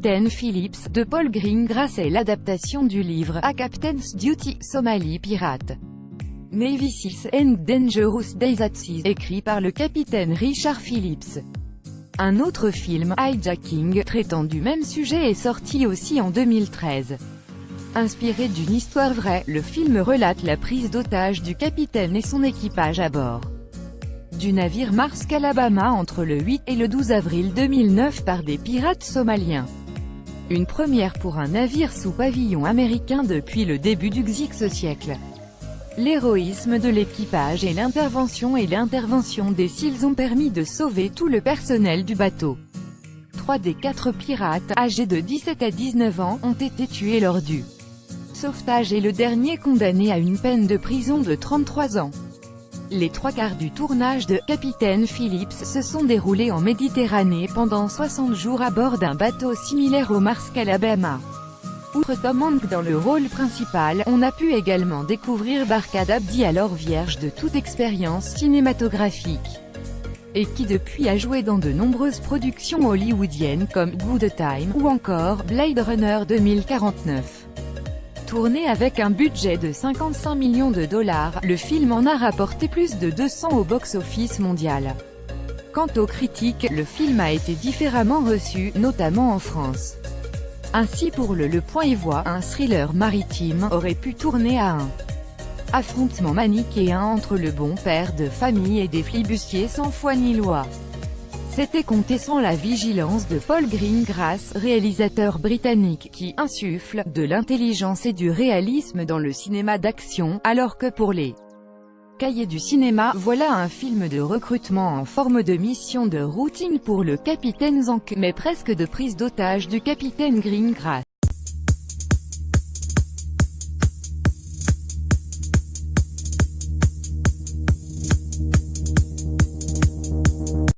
Capitaine Phillips, de Paul Greengrass est l'adaptation du livre A Captain's Duty, Somali Pirate. Navy Seals and Dangerous Days at Sea, écrit par le capitaine Richard Phillips. Un autre film, Hijacking, traitant du même sujet est sorti aussi en 2013. Inspiré d'une histoire vraie, le film relate la prise d'otage du capitaine et son équipage à bord du navire Maersk Alabama entre le 8 et le 12 avril 2009 par des pirates somaliens. Une première pour un navire sous pavillon américain depuis le début du XIIe siècle. L'héroïsme de l'équipage et l'intervention des SEALs ont permis de sauver tout le personnel du bateau. 3 des 4 pirates, âgés de 17 à 19 ans, ont été tués lors du sauvetage et le dernier condamné à une peine de prison de 33 ans. Les 3/4 du tournage de Capitaine Phillips se sont déroulés en Méditerranée pendant 60 jours à bord d'un bateau similaire au Maersk Alabama. Outre Tom Hanks dans le rôle principal, on a pu également découvrir Barkhad Abdi, alors vierge de toute expérience cinématographique, et qui depuis a joué dans de nombreuses productions hollywoodiennes comme Good Time, ou encore Blade Runner 2049. Tourné avec un budget de 55 millions de dollars, le film en a rapporté plus de 200 au box-office mondial. Quant aux critiques, le film a été différemment reçu, notamment en France. Ainsi pour Le Point et Voix, un thriller maritime aurait pu tourner à un affrontement manichéen entre le bon père de famille et des flibustiers sans foi ni loi. C'était compté sans la vigilance de Paul Greengrass, réalisateur britannique, qui insuffle de l'intelligence et du réalisme dans le cinéma d'action, alors que pour les cahiers du cinéma, voilà un film de recrutement en forme de mission de routine pour le capitaine Zank, mais presque de prise d'otage du capitaine Greengrass.